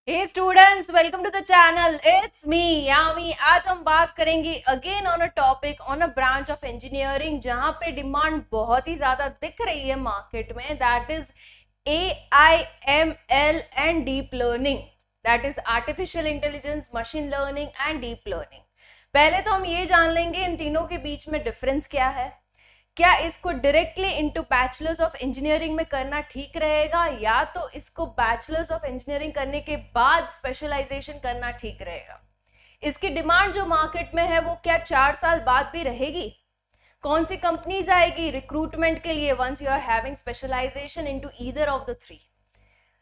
Hey students, welcome to the channel. It's me Yami. आज हम बात करेंगे again on a topic on a branch of engineering जहां पे डिमांड बहुत ही ज्यादा दिख रही है मार्केट में। That is AIML and deep learning. That is artificial intelligence, machine learning and deep learning. पहले तो हम ये जान लेंगे इन तीनों के बीच में डिफरेंस क्या है। क्या इसको directly into bachelors of engineering में करना ठीक रहेगा या तो इसको बैचलर्स ऑफ इंजीनियरिंग करने के बाद स्पेशलाइजेशन करना ठीक रहेगा। इसकी डिमांड जो मार्केट में है वो क्या 4 साल बाद भी रहेगी। कौन सी कंपनीज आएगी रिक्रूटमेंट के लिए once you are having specialization into either of the three.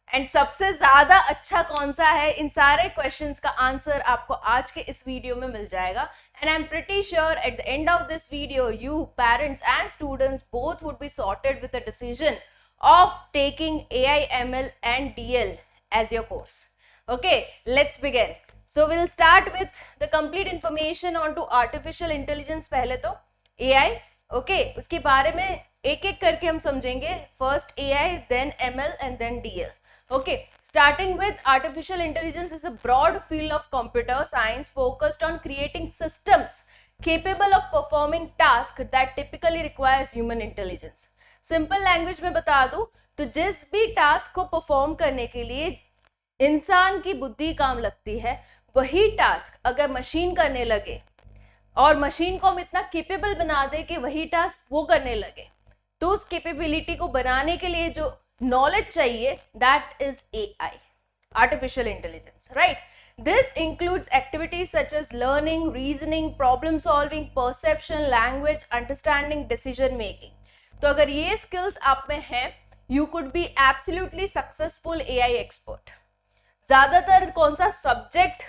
And सबसे ज्यादा अच्छा कौन सा है, इन सारे क्वेश्चंस का आंसर आपको आज के इस वीडियो में मिल जाएगा। And I am pretty sure at the end of this video you parents and students both would be sorted with a decision of taking AIML and DL as your course. Okay, let's begin. So we'll start with the complete information on to artificial intelligence. पहले तो AI, okay, उसके बारे में एक एक करके हम समझेंगे। First AI, then ML and then DL. Okay, starting with artificial intelligence is a broad field of computer science focused on creating systems capable of performing tasks that typically requires human intelligence. Simple language में बता दूं तो जिस भी task को perform करने के लिए इंसान की बुद्धि काम लगती है वही टास्क अगर मशीन करने लगे और मशीन को हम इतना केपेबल बना दे कि वही टास्क वो करने लगे तो उस केपेबिलिटी को बनाने के लिए जो नॉलेज चाहिए that is AI, artificial intelligence, right. This includes activities such as learning, reasoning, problem solving, perception, language, understanding, decision making. तो अगर ये स्किल्स आप में हैं you could be absolutely successful AI expert. ज्यादातर कौन सा सब्जेक्ट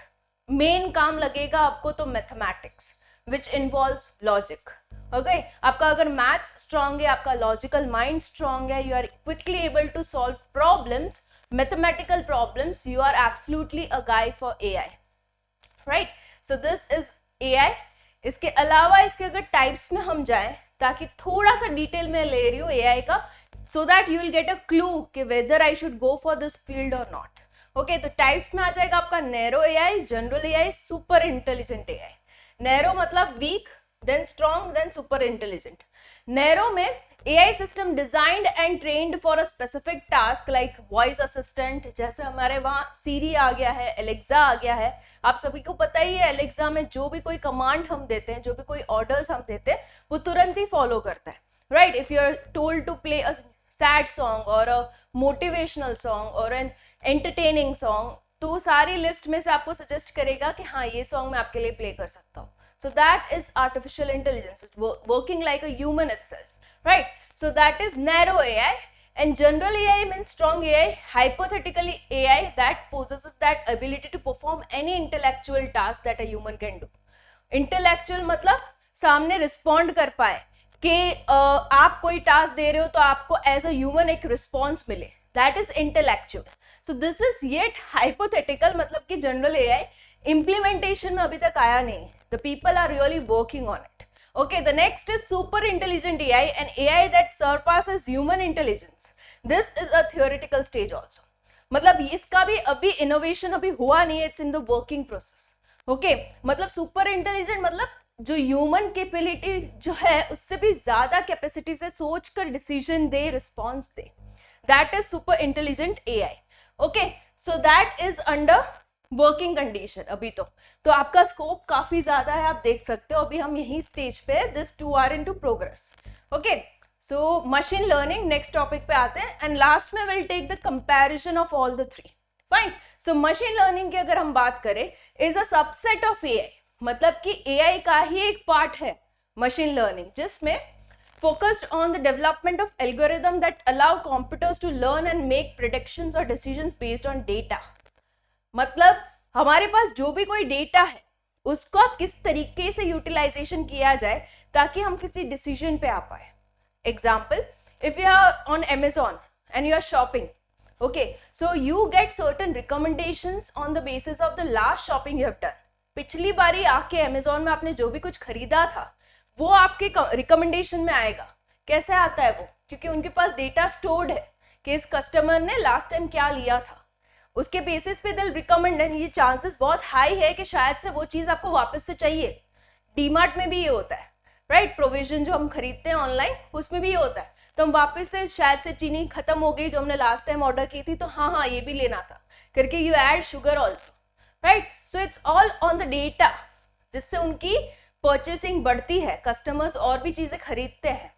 मेन काम लगेगा आपको, तो mathematics which involves logic. Okay, आपका अगर मैथ्स स्ट्रांग है, आपका लॉजिकल माइंड स्ट्रांग है, you are quickly able to solve problems, mathematical problems, you are absolutely a guy for AI, right. So this is AI। इसके अलावा इसके अगर types में हम जाएं ताकि थोड़ा सा डिटेल में ले रही हूँ AI का, so that you will get a clue कि whether I should go for this field और नॉट। ओके, तो टाइप्स में आ जाएगा आपका narrow AI, general AI, super intelligent AI। Narrow मतलब weak, then strong, then super intelligent. Narrow में AI system designed and trained for a specific task like voice assistant, जैसे हमारे वहाँ सीरी आ गया है, एलेक्सा आ गया है। आप सभी को पता ही है एलेक्सा में जो भी कोई कमांड हम देते हैं, जो भी कोई ऑर्डर्स हम देते हैं वो तुरंत ही फॉलो करता है, right. If you are told to play a sad song और अ मोटिवेशनल सॉन्ग और एन एंटरटेनिंग सॉन्ग, तो वो सारी लिस्ट में से आपको सजेस्ट करेगा कि हाँ ये सॉन्ग मैं आपके लिए प्ले कर सकता हूँ। So that is artificial intelligence. It's working like a human itself, right? So that is narrow AI, and general AI means strong AI, hypothetically AI that possesses that ability to perform any intellectual task that a human can do. Intellectual मतलब सामने respond कर पाए कि आप कोई task दे रहे हो तो आपको एज अ ह्यूमन एक रिस्पॉन्स मिले, that is intellectual. So this is yet hypothetical, मतलब कि जनरल AI इम्प्लीमेंटेशन में अभी तक आया नहीं। The people are really working on it. Okay, the next is super intelligent AI, an AI that surpasses human intelligence. This is a theoretical stage also. मतलब इसका भी अभी इनोवेशन अभी हुआ नहीं है, it's in the working process. Okay, मतलब super intelligent मतलब जो ह्यूमन कैपेबिलिटी जो है उससे भी ज्यादा कैपेसिटी से सोच कर decision they, response they, that is super intelligent AI। Okay, so that is under working condition अभी तो आपका स्कोप काफी ज्यादा है, आप देख सकते हो। अभी हम यही स्टेज पे, this two are into progress. Okay, so machine learning next topic पे आते हैं, एंड लास्ट में will take the comparison of all the three. Fine. So machine learning की अगर हम बात करें is a subset of AI, मतलब कि AI का ही एक पार्ट है मशीन लर्निंग, जिसमें focused on the development of algorithm that allow computers to learn and make predictions or decisions based on data। मतलब हमारे पास जो भी कोई डेटा है उसको किस तरीके से यूटिलाइजेशन किया जाए ताकि हम किसी डिसीजन पे आ पाए। Example, if you are on Amazon and you are shopping, okay, so you get certain recommendations on the basis of the last shopping you have done. पिछली बारी आके Amazon में आपने जो भी कुछ खरीदा था वो आपके रिकमेंडेशन में आएगा। कैसे आता है वो? क्योंकि उनके पास डेटा स्टोर्ड है कि इस कस्टमर ने लास्ट टाइम क्या लिया था। उसके बेसिस पे दिल रिकमेंड, एंड ये चांसेस बहुत हाई है कि शायद से वो चीज़ आपको वापस से चाहिए। डीमार्ट में भी ये होता है, राइट, प्रोविजन जो हम खरीदते हैं ऑनलाइन उसमें भी ये होता है, तो हम वापस से शायद से चीनी खत्म हो गई जो हमने लास्ट टाइम ऑर्डर की थी, तो हाँ ये भी लेना था करके you add sugar also, right. So it's all on the data, जिससे उनकी परचेसिंग बढ़ती है, कस्टमर्स और भी चीजें खरीदते हैं।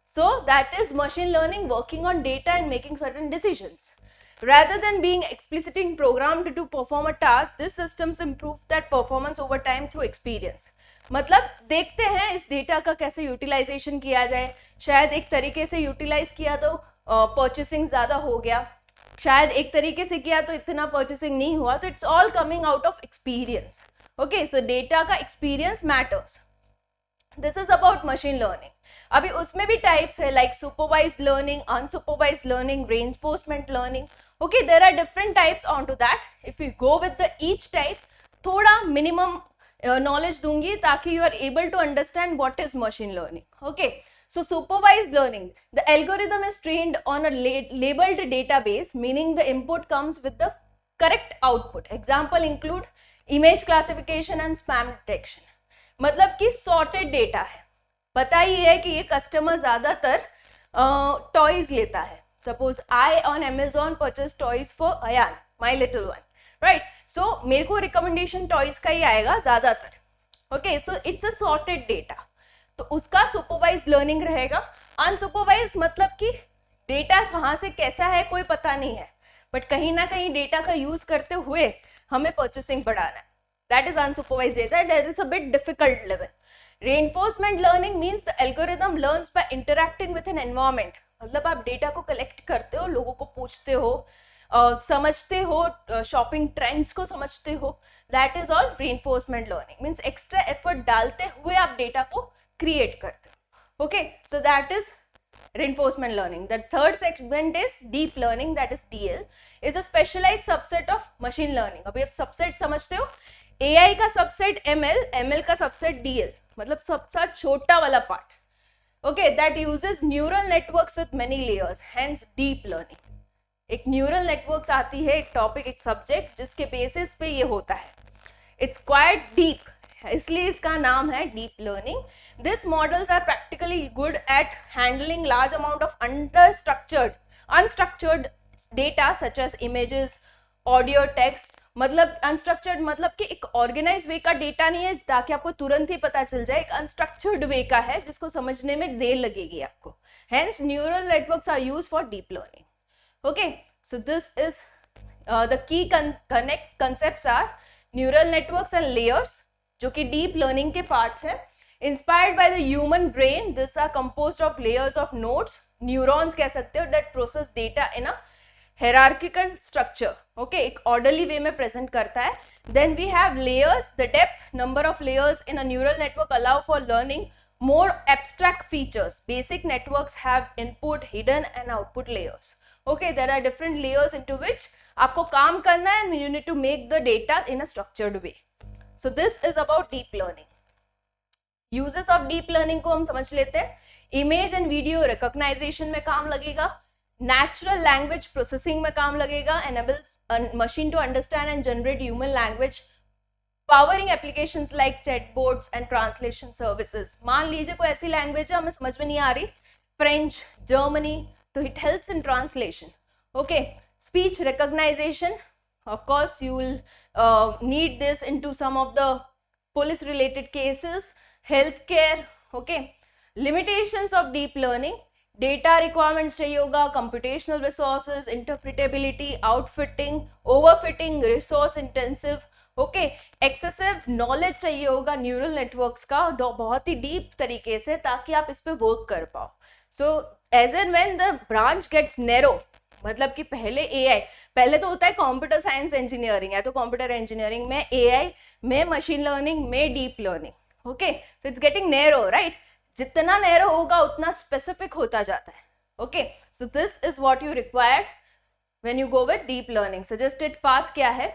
सो that is machine learning working on data and making certain decisions rather than being explicitly programmed to perform a task. This systems improve that performance over time through experience. मतलब देखते हैं इस डेटा का कैसे यूटिलाइजेशन किया जाए, शायद एक तरीके से यूटिलाइज किया तो परचेसिंग ज़्यादा हो गया, शायद एक तरीके से किया तो इतना परचेसिंग नहीं हुआ, तो it's all coming out of experience. Okay, so data का experience matters. This is about machine learning. अभी उसमें भी टाइप्स है like supervised learning, unsupervised learning, reinforcement learning. Okay, there are different types onto that. If you go with the each type, थोड़ा minimum knowledge दूंगी ताकि you are able to understand what is machine learning. Okay, so supervised learning, the algorithm is trained on a labeled database, meaning the input comes with the correct output. Example include image classification and spam detection. मतलब कि sorted data है। पता ही है कि ये customer ज़्यादातर toys लेता है। Suppose I on Amazon purchase toys for Ayan, my little one, right? So मेरे को recommendation toys का ही आएगा ज़्यादातर। Okay, so it's a sorted data. तो उसका supervised learning रहेगा। Unsupervised मतलब कि डेटा कहाँ से कैसा है कोई पता नहीं है, बट कहीं ना कहीं डेटा का यूज करते हुए हमें परचेसिंग बढ़ाना है। That is unsupervised data. That is a bit difficult level. Reinforcement learning means the algorithm learns by interacting with an environment. मतलब आप डेटा को कलेक्ट करते हो, लोगों को पूछते हो, समझते हो, शॉपिंग ट्रेंड्स को समझते हो। That is all reinforcement learning, means extra effort डालते हुए आप डेटा को क्रिएट करते हो। Okay, so that is reinforcement learning. The third segment is deep learning, that is DL, is a specialized subset of machine learning. अभी आप subset समझते हो, AI का सबसेट ML, ML का सबसेट DL, मतलब सबसे छोटा वाला part. Okay, that uses neural networks with many layers, hence deep learning. एक न्यूरल नेटवर्क्स आती है, एक टॉपिक, एक सब्जेक्ट जिसके बेसिस पे ये होता है। इट्स क्वाइट डीप, इसलिए इसका नाम है deep learning. This models are practically good at handling large amount of unstructured data such as images, audio, text. मतलब अनस्ट्रक्चर्ड मतलब कि एक ऑर्गेनाइज वे का डेटा नहीं है ताकि आपको तुरंत ही पता चल जाए, एक अनस्ट्रक्चर्ड वे का है जिसको समझने में देर लगेगी आपको। Hence neural networks are used for deep learning. Okay, so this is the key concepts are neural networks and layers, जो कि deep learning के parts है। Inspired by the human brain, these are composed of layers of nodes, neurons कह सकते हो, that process data in a hierarchical structure. Okay, एक orderly way में present करता है। Then we have layers, the depth, number of layers in a neural network allow for learning more abstract features. Basic networks have input, hidden and output layers. Okay, there are different layers into which आपको काम करना है and you need to make the data in a structured way. So this is about deep learning. Uses of deep learning को हम समझ लेते हैं। Image and video recognition में काम लगेगा, natural language processing में काम लगेगा, enables a machine to understand and generate human language, powering applications like chatbots and translation services. मान लीजिए कोई ऐसी लैंग्वेज है हमें समझ में नहीं आ रही, French, Germany, so it helps in translation. Okay, speech recognition, of course you will need this into some of the police related cases, healthcare. Okay, limitations of deep learning, data requirements चाहिए होगा, computational resources, interpretability, outfitting, overfitting, resource intensive. Okay, excessive knowledge चाहिए होगा neural networks का बहुत ही deep तरीके से ताकि आप इस पे वर्क कर पाओ। So as and when the branch gets narrow, मतलब कि पहले तो होता है कंप्यूटर साइंस इंजीनियरिंग या तो कंप्यूटर इंजीनियरिंग में AI में मशीन लर्निंग में deep learning. Okay, so it's getting narrow, right? जितना नैरो होगा उतना स्पेसिफिक होता जाता है। Okay, so this is what you required when you go with deep learning. Suggested path क्या है?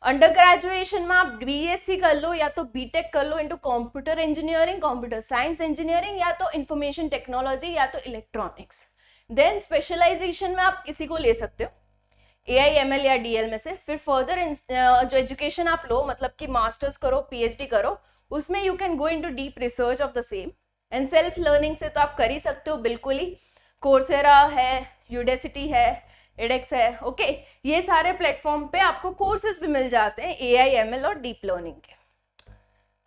अंडर ग्रेजुएशन में आप BSc कर लो या तो BTech कर लो into computer engineering, computer science engineering, या तो इंफॉर्मेशन टेक्नोलॉजी या तो इलेक्ट्रॉनिक्स। देन स्पेशलाइजेशन में आप किसी को ले सकते हो। AIML या DL में से। फिर फर्दर जो एजुकेशन आप लो, मतलब कि मास्टर्स करो, PhD करो, उसमें you can go into deep research of the same. And self learning से तो आप कर ही सकते हो बिल्कुल ही, कोर्सेरा है, यूडेसिटी है, एडेक्स है, ओके। ये सारे प्लेटफॉर्म पे आपको कोर्सेज भी मिल जाते हैं AIML और डीप लर्निंग के,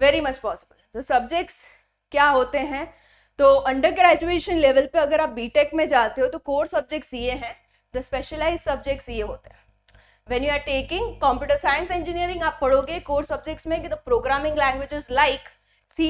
वेरी मच पॉसिबल। तो सब्जेक्ट्स क्या होते हैं, तो अंडर ग्रेजुएशन लेवल पे अगर आप बीटेक में जाते हो तो कोर सब्जेक्ट्स ये हैं, द स्पेशलाइज सब्जेक्ट्स ये होते हैं। When you are taking computer science engineering, आप पढ़ोगे कोर सब्जेक्ट्स में कि the programming languages like C++,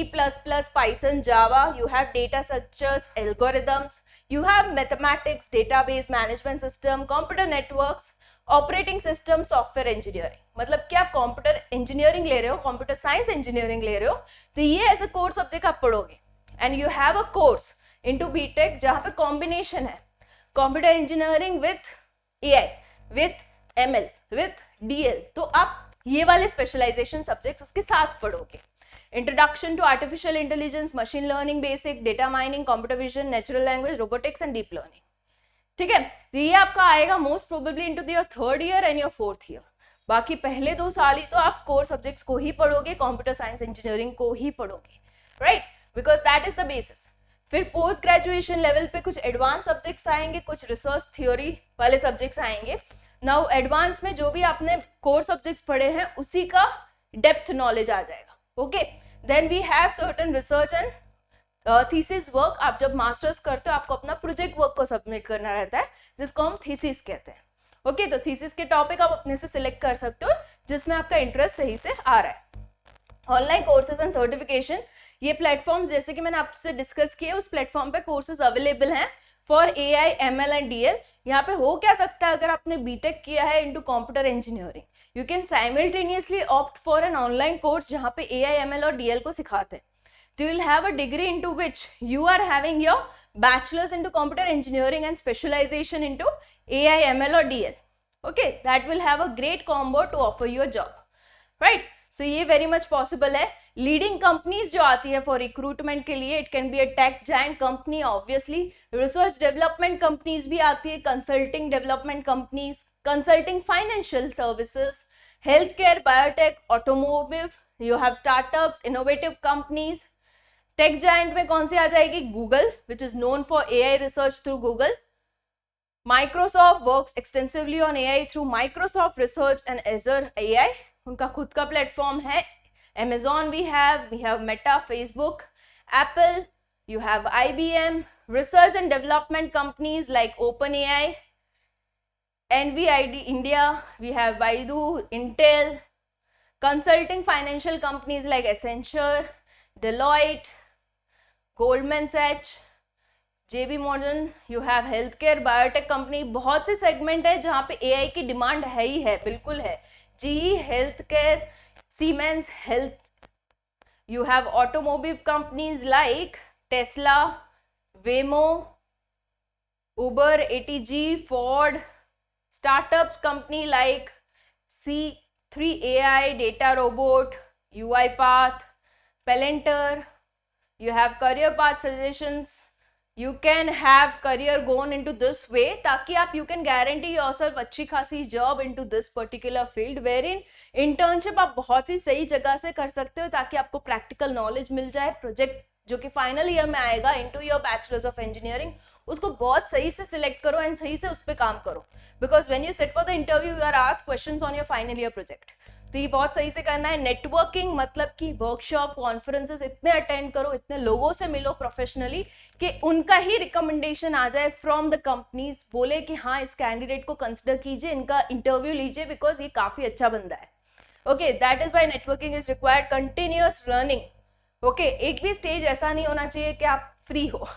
Python, Java, you have data structures, algorithms, you have mathematics, database management system, computer networks, operating system, software engineering. मतलब कि आप computer engineering ले रहे हो, कंप्यूटर साइंस इंजीनियरिंग ले रहे हो, तो ये एज अ कोर सब्जेक्ट आप पढ़ोगे। And you have a course into BTech जहाँ पे कॉम्बिनेशन है computer engineering with AI, with ML, with DL, तो आप ये वाले स्पेशलाइजेशन सब्जेक्ट्स उसके साथ पढ़ोगे। Introduction to artificial intelligence, machine learning basic, data mining, computer vision, natural language, robotics and deep learning, ठीक है। तो ये आपका आएगा most probably into your third year and your fourth year. बाकी पहले 2 साल ही तो आप कोर सब्जेक्ट्स को ही पढ़ोगे, कंप्यूटर साइंस इंजीनियरिंग को ही पढ़ोगे, right, because that is the basis. फिर पोस्ट ग्रेजुएशन लेवल पे कुछ एडवांस सब्जेक्ट्स आएंगे, कुछ रिसर्च थ्योरी वाले सब्जेक्ट्स आएंगे। नाउ एडवांस में जो भी आपने कोर सब्जेक्ट्स पढ़े हैं उसी का डेप्थ नॉलेज आ जाएगा, okay. Then we have certain research and thesis work. आप जब मास्टर्स करते हो आपको अपना प्रोजेक्ट वर्क को सबमिट करना रहता है, जिसको हम थीसिस कहते हैं, ओके। तो थीसिस के टॉपिक आप अपने से सिलेक्ट कर सकते हो जिसमें आपका इंटरेस्ट सही से आ रहा है। ऑनलाइन कोर्सेज एंड सर्टिफिकेशन, ये प्लेटफॉर्म जैसे कि मैंने आपसे डिस्कस किए, उस प्लेटफॉर्म पे कोर्सेज अवेलेबल हैं फॉर AIML एंड DL। यहाँ पे हो क्या सकता है, अगर आपने बीटेक किया है into computer engineering, you can simultaneously opt for an online course जहाँ पे AIML और DL को सिखाते हैं। You will have a degree into which you are having your bachelor's into computer engineering and specialization into AIML or DL. Okay, that will have a great combo to offer you a job, right? So ये very much possible है। Leading companies जो आती है for recruitment के लिए, it can be a tech giant company obviously, research development companies भी आती है, consulting development companies, consulting financial services, healthcare, biotech, automotive, you have startups, innovative companies। Tech giant में कौन सी आ जाएगी, Google, which is known for AI research through Google. Microsoft works extensively on AI through Microsoft research and Azure AI, उनका खुद का platform है। Amazon we have Meta, Facebook, Apple, you have IBM, research and development companies like OpenAI, NVID India, we have Baidu, Intel, consulting financial companies like Accenture, Deloitte, Goldman Sachs, JB Morgan, you have healthcare, biotech company, बहुत से segment है जहाँ पे AI की demand है ही है, बिल्कुल है। GE healthcare, Siemens health, you have automobile companies like Tesla, Waymo, Uber, ATG, Ford, startup company like C3AI, Data Robot, UiPath, Palantir. You have career path suggestions. You can have career gone into this way ताकि आप you can guarantee yourself अच्छी खासी job into this particular field wherein internship आप बहुत ही सही जगह से कर सकते हो ताकि आपको practical knowledge मिल जाए। प्रोजेक्ट जो कि फाइनल ईयर में आएगा into your bachelor's of engineering, उसको बहुत सही से सिलेक्ट करो एंड सही से उस पर काम करो, because when you sit for the interview you are asked questions on your final year project. तो ये बहुत सही से करना है। नेटवर्किंग मतलब कि वर्कशॉप, कॉन्फ्रेंसेस इतने अटेंड करो, इतने लोगों से मिलो प्रोफेशनली कि उनका ही रिकमेंडेशन आ जाए फ्रॉम द कंपनीज, बोले कि हाँ इस कैंडिडेट को कंसिडर कीजिए, इनका इंटरव्यू लीजिए बिकॉज ये काफ़ी अच्छा बंदा है। Okay, that is why networking is required, continuous learning. Okay, एक भी स्टेज ऐसा नहीं होना चाहिए कि आप फ्री हो।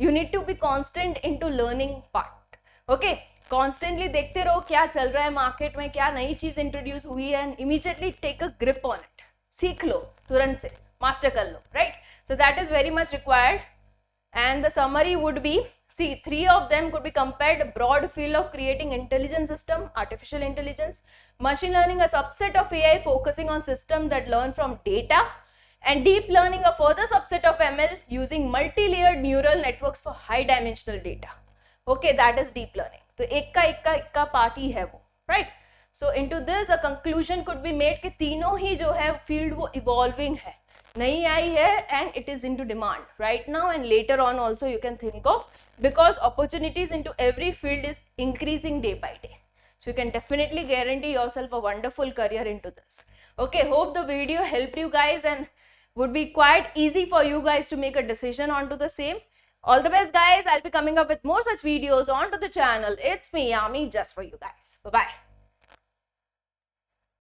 You need to be constant into learning part. Okay, constantly देखते रहो क्या चल रहा है मार्केट में, क्या नई चीज इंट्रोड्यूस हुई है, and immediately take a grip on it, सीख लो, तुरंत से मास्टर कर लो, right? So that is very much required. And the summary would be, see, 3 of them could be compared: broad field of creating intelligent system, artificial intelligence; machine learning, a subset of AI focusing on system that learn from data; and deep learning, a further subset of ML using multi-layered neural networks for high dimensional data. Okay, that is deep learning. तो एक का part ही है वो, right? So into this a conclusion could be made कि तीनों ही जो है field वो evolving है, नई आई है, and it is into demand right now and later on also you can think of, because opportunities into every field is increasing day by day. So you can definitely guarantee yourself a wonderful career into this. Okay, hope the video helped you guys and would be quite easy for you guys to make a decision onto the same. All the best guys. I'll be coming up with more such videos onto the channel. It's me, Yami, just for you guys. Bye-bye.